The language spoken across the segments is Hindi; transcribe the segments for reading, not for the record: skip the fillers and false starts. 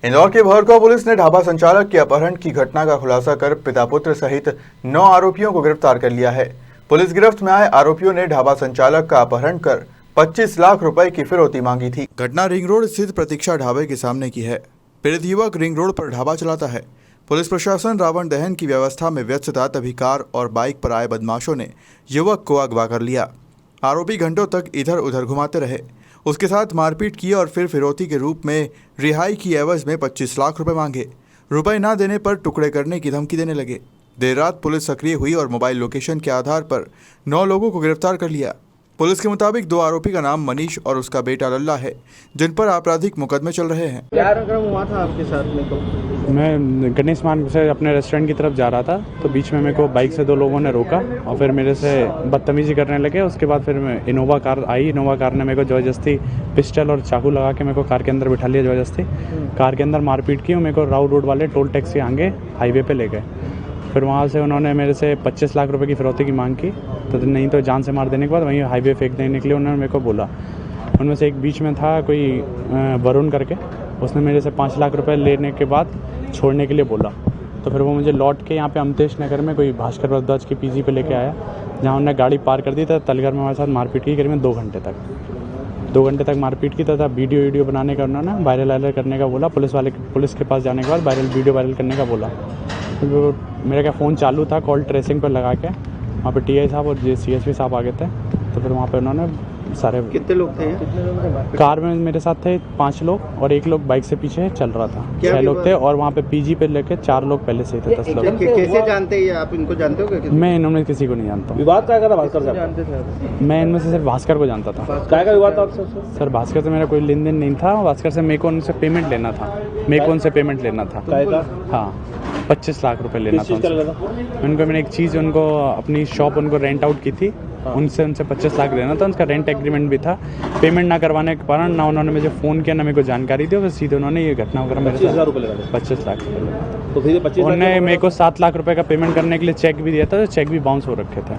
इंदौर के भरतपुर पुलिस ने ढाबा संचालक के अपहरण की घटना का खुलासा कर पिता पुत्र सहित 9 आरोपियों को गिरफ्तार कर लिया है। पुलिस गिरफ्त में आए आरोपियों ने ढाबा संचालक का अपहरण कर 25 लाख रुपए की फिरौती मांगी थी। घटना रिंग रोड स्थित प्रतीक्षा ढाबे के सामने की है। पीड़ित युवक रिंग रोड पर ढाबा चलाता है। पुलिस प्रशासन रावण दहन की व्यवस्था में व्यस्त था, तभी कार और बाइक पर आए बदमाशों ने युवक को अगवा कर लिया। आरोपी घंटों तक इधर उधर घुमाते रहे, उसके साथ मारपीट की और फिर फिरौती के रूप में रिहाई की एवज में 25 लाख रुपए मांगे। रुपए ना देने पर टुकड़े करने की धमकी देने लगे। देर रात पुलिस सक्रिय हुई और मोबाइल लोकेशन के आधार पर 9 लोगों को गिरफ्तार कर लिया। पुलिस के मुताबिक 2 आरोपी का नाम मनीष और उसका बेटा लल्ला है, जिन पर आपराधिक मुकदमे चल रहे हैं। क्या कार्यक्रम हुआ था आपके साथ में? तो मैं गणेश मार्ग से अपने रेस्टोरेंट की तरफ जा रहा था, तो बीच में मेरे को बाइक से 2 लोगों ने रोका और फिर मेरे से बदतमीजी करने लगे। उसके बाद फिर इनोवा कार आई। इनोवा कार ने मेरे को ज़बरदस्ती पिस्टल और चाकू लगा के मेरे को कार के अंदर बिठा लिया। ज़बरदस्ती कार के अंदर मारपीट की और मेरे को राउ रोड वाले टोल टैक्स के आगे हाईवे पे ले गए। फिर वहाँ से उन्होंने मेरे से 25 लाख रुपए की फिरौती की मांग की, तो नहीं तो जान से मार देने के बाद वहीं हाईवे फेंक देने के लिए उन्होंने मेरे को बोला। उनमें से एक बीच में था कोई वरुण करके, उसने मेरे से 5 लाख रुपए लेने के बाद छोड़ने के लिए बोला। तो फिर वो मुझे लौट के यहाँ पे अमतेश नगर में कोई भास्कर भारद्वाज की पीजी पे लेके आया, जहाँ उन्होंने गाड़ी पार कर दी था। तलगर में हमारे साथ मारपीट की करीबन 2 घंटे तक मारपीट की तथा वीडियो बनाने का उन्होंने वायरल करने का बोला। पुलिस के पास जाने के बाद वीडियो वायरल करने का बोला। तो मेरा क्या फ़ोन चालू था, कॉल ट्रेसिंग पर लगा के वहाँ पे टीआई साहब और CSP साहब आ गए थे। तो फिर वहाँ पे उन्होंने सारे कितने लोग थे? कार में मेरे साथ थे 5 लोग और 1 लोग बाइक से पीछे चल रहा था। 6 लोग थे और वहाँ पे पीजी पे लेके 4 लोग पहले से ही थे। 10 लोग। कैसे जानते हैं आप इनको? जानते हो? मैं इनमें किसी को नहीं जानता। विवाद क्या था भास्कर से? जानते थे? मैं इनमें से सिर्फ भास्कर को जानता था। क्या का विवाद था आपसे? सर भास्कर से मेरा कोई लेन देन नहीं था। भास्कर से मेरे को उनसे पेमेंट लेना था। हाँ, 25 लाख रुपए लेना था उनको। मैंने एक चीज़ उनको अपनी शॉप उनको रेंट आउट की थी, उनसे 25 लाख देना था। उनका रेंट एग्रीमेंट भी था। पेमेंट ना करवाने के कारण ना उन्होंने मुझे फ़ोन किया ना मेरे को जानकारी दी, और सीधे उन्होंने ये घटना वगैरह मेरे 25 रुपये लगा। 25 लाख तो फिर 25 उन्होंने मेरे को 7 लाख रुपए का पेमेंट करने के लिए चेक भी दिया था, तो चेक भी बाउंस हो रखे थे।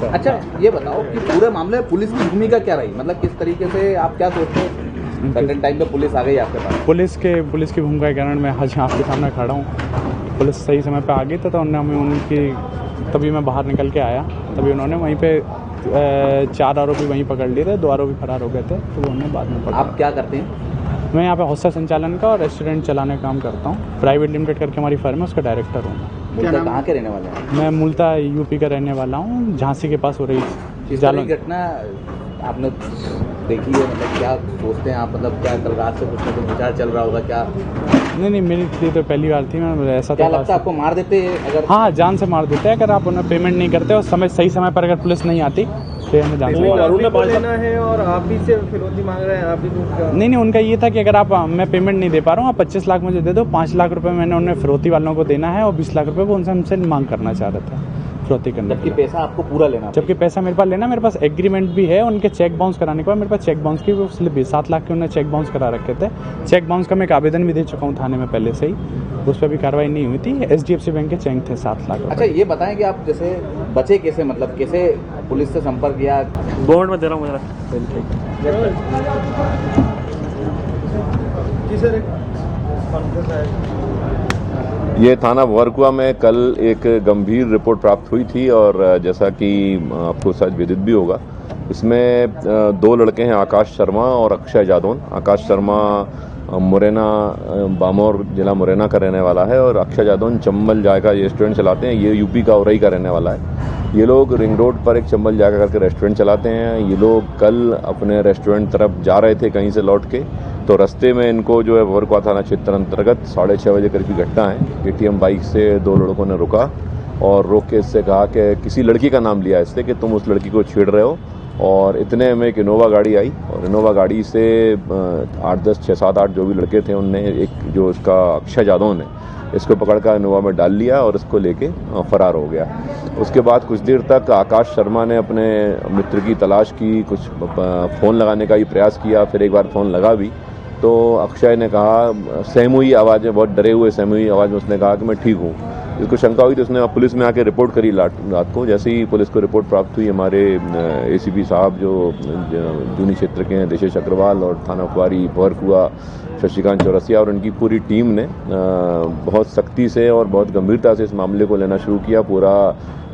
अच्छा, ये बताओ कि पूरे मामले में पुलिस की भूमिका क्या रही? मतलब किस तरीके से आप क्या सोचते हैं सेकंड टाइम पे पुलिस आ गई आपके पास? पुलिस की भूमिका के कारण मैं आज आपके सामने खड़ा हूँ। पुलिस सही समय पे आ गई तो तभी मैं बाहर निकल के आया। तभी उन्होंने वहीं पे 4 आरोपी वहीं पकड़ लिए थे, 2 आरोपी फरार हो गए थे, तो उन्होंने बाद में पकड़ा। आप क्या करते हैं? मैं यहाँ पे हॉस्टल संचालन का और रेस्टोरेंट चलाने का काम करता हूँ। प्राइवेट लिमिटेड करके हमारी फर्म है, उसका डायरेक्टर हूँ। मूलतः कहाँ के रहने वाले हैं? मैं मूलतः यूपी का रहने वाला हूँ, झांसी के पास हो रही जालौन घटना आपने देखी है? मतलब क्या सोचते हैं आप? मतलब क्या कल रात से कुछ ना कुछ विचार चल रहा होगा क्या? नहीं, मेरी लिए तो पहली बार थी। मैं ऐसा क्या तो लगता है आपको मार देते अगर? हाँ, जान से मार देते हैं अगर आप उन्हें पेमेंट नहीं करते और सही समय पर अगर पुलिस नहीं आती तो हमें जान से लेना है। और आप भी से फिरौती मांग रहे हैं? आप भी नहीं, उनका ये था कि अगर मैं पेमेंट नहीं दे पा रहा हूँ, आप 25 लाख मुझे दे दो। 5 लाख रुपए मैंने उन्हें फिरौती वालों को देना है और 20 लाख रुपए वो उनसे हमसे मांग करना चाह रहे थे फिरौती करने। जबकि पैसा आपको पूरा लेना? जबकि पैसा मेरे पास लेना, मेरे पास एग्रीमेंट भी है। उनके चेक बाउंस कराने के बाद मेरे पास चेक बाउंस की वो स्लिप भी 7 लाख के उन्होंने चेक बाउंस करा रखे थे। चेक बाउंस का मैं एक आवेदन भी दे चुका हूँ थाने में पहले से ही, उस पर भी कार्रवाई नहीं हुई थी। SDFC बैंक के चेक थे 7 लाख। अच्छा, ये बताएं कि आप जैसे बचे कैसे? मतलब कैसे पुलिस से संपर्क किया? 2 मिनट में दे रहा हूँ मुझे। ये थाना भरकुआ में कल एक गंभीर रिपोर्ट प्राप्त हुई थी और जैसा कि आपको शायद विदित भी होगा, इसमें 2 लड़के हैं, आकाश शर्मा और अक्षय जादौन। आकाश शर्मा मुरैना बामोर जिला मुरैना का रहने वाला है और अक्षय जादौन चंबल जायका रेस्टोरेंट चलाते हैं। ये यूपी का औरई का रहने वाला है। ये लोग रिंग रोड पर एक चंबल जायका करके रेस्टोरेंट चलाते हैं। ये लोग कल अपने रेस्टोरेंट तरफ जा रहे थे कहीं से लौट के, तो रास्ते में इनको जो है भरकुआ थाना क्षेत्र अंतर्गत 6:30 बजे करीब की घटना है। KTM बाइक से 2 लड़कों ने रुका और रोक के इससे कहा कि किसी लड़की का नाम लिया इससे कि तुम उस लड़की को छेड़ रहे हो। और इतने में एक इनोवा गाड़ी आई और इनोवा गाड़ी से 8, 10, 6, 7, 8 जो भी लड़के थे उनने एक जो इसका अक्षय जादव ने इसको पकड़कर इनोवा में डाल लिया और इसको लेके फरार हो गया। उसके बाद कुछ देर तक आकाश शर्मा ने अपने मित्र की तलाश की, कुछ फ़ोन लगाने का भी प्रयास किया। फिर एक बार फ़ोन लगा भी तो अक्षय ने कहा, सहमी हुई आवाज़ में, बहुत डरे हुए सहमी हुई आवाज़ में उसने कहा कि मैं ठीक हूँ। इसको शंका हुई तो उसने पुलिस में आके रिपोर्ट करी रात को। जैसे ही पुलिस को रिपोर्ट प्राप्त हुई, हमारे एसीपी साहब जो जूनी क्षेत्र के हैं, देशेश अग्रवाल, और थाना कुआरी भवरकुआ शशिकांत चौरसिया और उनकी पूरी टीम ने बहुत सख्ती से और बहुत गंभीरता से इस मामले को लेना शुरू किया। पूरा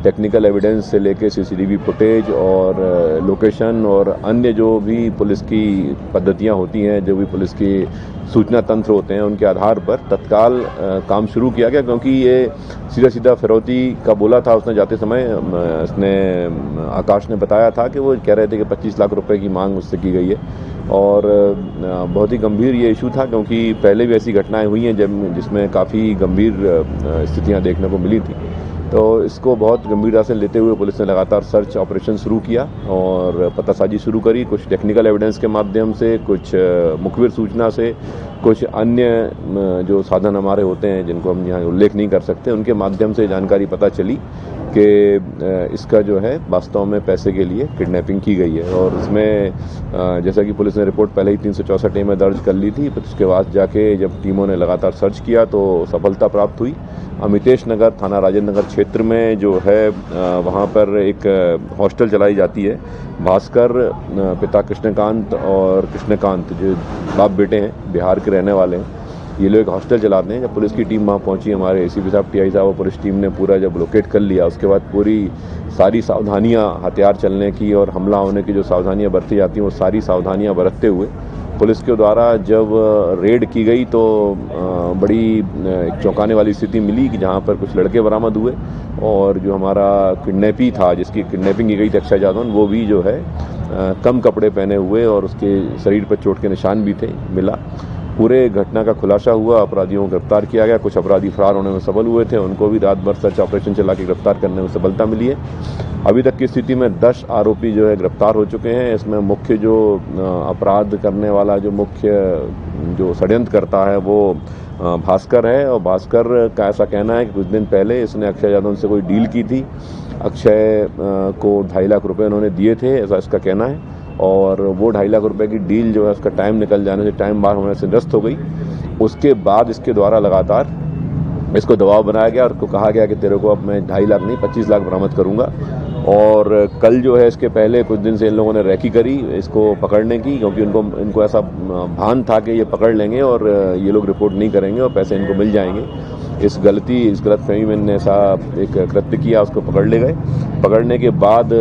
टेक्निकल एविडेंस से लेके सीसीटीवी फुटेज और लोकेशन और अन्य जो भी पुलिस की पद्धतियां होती हैं, जो भी पुलिस की सूचना तंत्र होते हैं, उनके आधार पर तत्काल काम शुरू किया गया। क्योंकि ये सीधा सीधा फिरौती का बोला था उसने जाते समय। इसने आकाश ने बताया था कि वो कह रहे थे कि 25 लाख रुपए की मांग उससे की गई है, और बहुत ही गंभीर ये इशू था क्योंकि पहले भी ऐसी घटनाएं हुई हैं जिसमें काफ़ी गंभीर स्थितियां देखने को मिली थी। तो इसको बहुत गंभीरता से लेते हुए पुलिस ने लगातार सर्च ऑपरेशन शुरू किया और पतासाजी शुरू करी, कुछ टेक्निकल एविडेंस के माध्यम से, कुछ मुखबिर सूचना से, कुछ अन्य जो साधन हमारे होते हैं जिनको हम यहाँ उल्लेख नहीं कर सकते, उनके माध्यम से जानकारी पता चली कि इसका जो है वास्तव में पैसे के लिए किडनैपिंग की गई है। और इसमें जैसा कि पुलिस ने रिपोर्ट पहले ही 364 में दर्ज कर ली थी, फिर उसके बाद जाके जब टीमों ने लगातार सर्च किया तो सफलता प्राप्त हुई। अमितेश नगर थाना राजेंद्र नगर क्षेत्र में जो है वहाँ पर एक हॉस्टल चलाई जाती है। भास्कर, पिता कृष्णकांत और कृष्णकांत जो बाप बेटे हैं, बिहार के रहने वाले हैं, ये लोग एक हॉस्टल चलाते हैं। जब पुलिस की टीम वहाँ पहुंची, हमारे एसीपी साहब, टीआई साहब और पुलिस टीम ने पूरा जब लोकेट कर लिया, उसके बाद पूरी सारी सावधानियाँ, हथियार चलने की और हमला होने की जो सावधानियाँ बरती जाती हैं, वो सारी सावधानियाँ बरतते हुए पुलिस के द्वारा जब रेड की गई तो बड़ी चौंकाने वाली स्थिति मिली कि जहाँ पर कुछ लड़के बरामद हुए और जो हमारा किडनैपी था, जिसकी किडनैपिंग की गई थी अक्षय जादौन, वो भी जो है कम कपड़े पहने हुए और उसके शरीर पर चोट के निशान भी थे, मिला। पूरे घटना का खुलासा हुआ, अपराधियों को गिरफ्तार किया गया। कुछ अपराधी फरार होने में सफल हुए थे, उनको भी रात भर सर्च ऑपरेशन चला के गिरफ्तार करने में सफलता मिली है। अभी तक की स्थिति में 10 आरोपी जो है गिरफ्तार हो चुके हैं। इसमें मुख्य जो अपराध करने वाला जो मुख्य जो षड्यंत्र करता है वो भास्कर है, और भास्कर का ऐसा कहना है कि कुछ दिन पहले इसने अक्षय जादौन से कोई डील की थी। अक्षय को 2.5 लाख रुपए उन्होंने दिए थे, ऐसा इसका कहना है, और वो 2.5 लाख रुपए की डील जो है उसका टाइम निकल जाने से, टाइम बाहर होने से निरस्त हो गई। उसके बाद इसके द्वारा लगातार इसको दबाव बनाया गया और उसको कहा गया कि तेरे को अब मैं 2.5 लाख नहीं 25 लाख बरामद करूंगा। और कल जो है इसके पहले कुछ दिन से इन लोगों ने रैकी करी इसको पकड़ने की, क्योंकि इनको ऐसा भान था कि ये पकड़ लेंगे और ये लोग रिपोर्ट नहीं करेंगे और पैसे इनको मिल जाएंगे। इस गलतफहमी में इन्होंने ऐसा एक कृत्य किया, उसको पकड़ ले गए। पकड़ने के बाद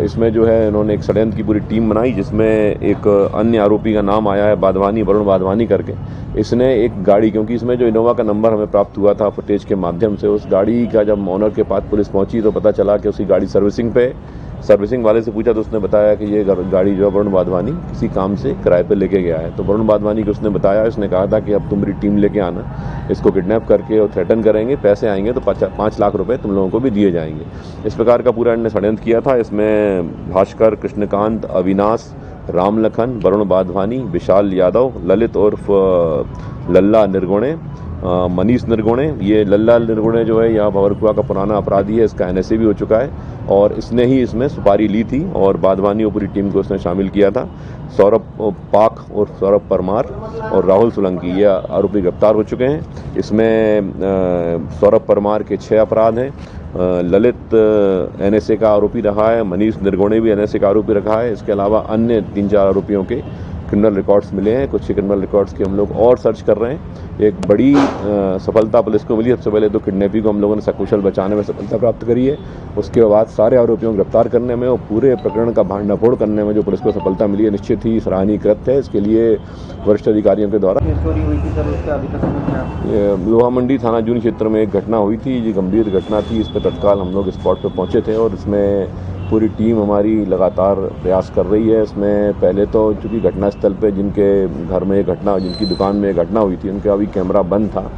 इसमें जो है इन्होंने एक षड्यंत्र की पूरी टीम बनाई, जिसमें एक अन्य आरोपी का नाम आया है वाधवानी, वरुण वाधवानी करके। इसने एक गाड़ी, क्योंकि इसमें जो इनोवा का नंबर हमें प्राप्त हुआ था फुटेज के माध्यम से, उस गाड़ी का जब ऑनर के पास पुलिस पहुंची तो पता चला कि उसकी गाड़ी सर्विसिंग पे। सर्विसिंग वाले से पूछा तो उसने बताया कि ये गाड़ी जो है वरुण वाधवानी किसी काम से किराए पे लेके गया है। तो वरुण वाधवानी को उसने बताया, इसने कहा था कि अब तुम मेरी टीम लेके आना, इसको किडनैप करके और थ्रेटन करेंगे, पैसे आएंगे तो 5 लाख रुपए तुम लोगों को भी दिए जाएंगे। इस प्रकार का पूरा इन्होंने षड्यंत्र किया था। इसमें भास्कर, कृष्णकांत, अविनाश, रामलखन, वरुण वाधवानी, विशाल यादव, ललित उर्फ लल्ला निर्गुणे, मनीष निर्गुणे। ये लल्ला निर्गुणे जो है यहाँ भवरकुआ का पुराना अपराधी है, इसका एनएसए भी हो चुका है और इसने ही इसमें सुपारी ली थी और वाधवानी और पूरी टीम को उसने शामिल किया था। सौरभ पाक और सौरभ परमार और राहुल सोलंकी ये आरोपी गिरफ्तार हो चुके हैं। इसमें सौरभ परमार के 6 अपराध हैं, ललित एनएसए का आरोपी रहा है, मनीष निर्गुणे भी एनएसए का आरोपी रखा है। इसके अलावा अन्य 3-4 आरोपियों के क्रिमिनल रिकॉर्ड्स मिले हैं। कुछ क्रिमिनल रिकॉर्ड्स की हम लोग और सर्च कर रहे हैं। एक बड़ी सफलता पुलिस को मिली। सबसे पहले तो किडनैपिंग को हम लोगों ने सकुशल बचाने में सफलता प्राप्त करी है। उसके बाद सारे आरोपियों को गिरफ्तार करने में और पूरे प्रकरण का भांडाफोड़ करने में जो पुलिस को सफलता मिली है, निश्चित ही सराहनीय कृत्य है। इसके लिए वरिष्ठ अधिकारियों के द्वारा चोरी हुई थी सर, उसका अभी तक समझ में आया? लोहा मंडी थाना जून क्षेत्र में एक घटना हुई थी, ये गंभीर घटना थी। इस पर तत्काल हम लोग स्पॉट पर पहुंचे थे और इसमें पूरी टीम हमारी लगातार प्रयास कर रही है। इसमें पहले तो चूँकि घटनास्थल पे जिनके घर में ये घटना, जिनकी दुकान में ये घटना हुई थी, उनका अभी कैमरा बंद था,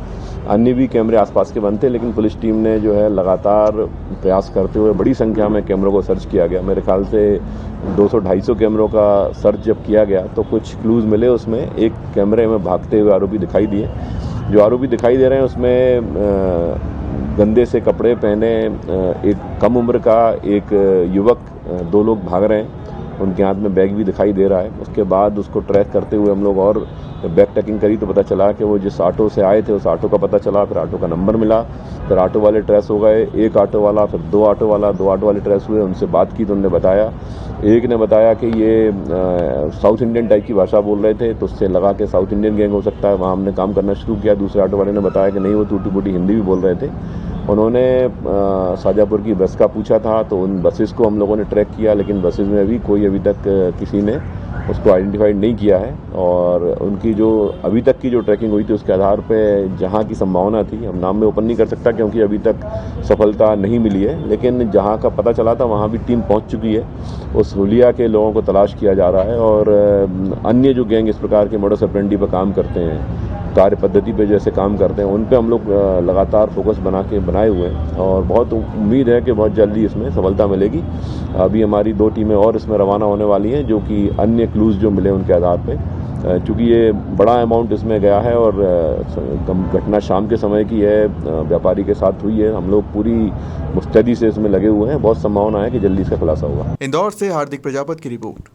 अन्य भी कैमरे आसपास के बंद थे, लेकिन पुलिस टीम ने जो है लगातार प्रयास करते हुए बड़ी संख्या में कैमरों को सर्च किया गया। मेरे ख्याल से 200-250 कैमरों का सर्च जब किया गया तो कुछ क्लूज़ मिले। उसमें एक कैमरे में भागते हुए आरोपी दिखाई दिए। जो आरोपी दिखाई दे रहे हैं उसमें गंदे से कपड़े पहने एक कम उम्र का एक युवक, 2 लोग भाग रहे हैं उनके हाथ में बैग भी दिखाई दे रहा है। उसके बाद उसको ट्रैक करते हुए हम लोग और बैग ट्रैकिंग करी तो पता चला कि वो जिस ऑटो से आए थे उस ऑटो का पता चला, फिर ऑटो का नंबर मिला, फिर ऑटो वाले ट्रेस हो गए, एक ऑटो वाला, फिर दो ऑटो वाले ट्रेस हुए। उनसे बात की तो उन्होंने बताया, एक ने बताया कि ये साउथ इंडियन टाइप की भाषा बोल रहे थे, तो उससे लगा कि साउथ इंडियन गैंग हो सकता है, वहाँ हमने काम करना शुरू किया। दूसरे ऑटो वाले ने बताया कि नहीं, वो टूटी फूटी हिंदी भी बोल रहे थे। उन्होंने शाजापुर की बस का पूछा था, तो उन बसेस को हम लोगों ने ट्रैक किया, लेकिन बसेस में अभी तक किसी ने उसको आइडेंटिफाइड नहीं किया है। और उनकी जो अभी तक की जो ट्रैकिंग हुई थी उसके आधार पे जहां की संभावना थी, हम नाम में ओपन नहीं कर सकता क्योंकि अभी तक सफलता नहीं मिली है, लेकिन जहां का पता चला था वहां भी टीम पहुंच चुकी है। उस हुलिया के लोगों को तलाश किया जा रहा है और अन्य जो गैंग इस प्रकार के मोडस ऑपरेंडी पर काम करते हैं, कार्य पद्धति पे जैसे काम करते हैं, उन पे हम लोग लगातार फोकस बनाए हुए हैं और बहुत उम्मीद है कि बहुत जल्दी इसमें सफलता मिलेगी। अभी हमारी 2 टीमें और इसमें रवाना होने वाली हैं, जो कि अन्य क्लूज जो मिले उनके आधार पे, चूँकि ये बड़ा अमाउंट इसमें गया है और घटना शाम के समय की है, व्यापारी के साथ हुई है। हम लोग पूरी मुस्तैदी से इसमें लगे हुए हैं, बहुत संभावना है कि जल्दी इसका खुलासा होगा। इंदौर से हार्दिक प्रजापति की रिपोर्ट।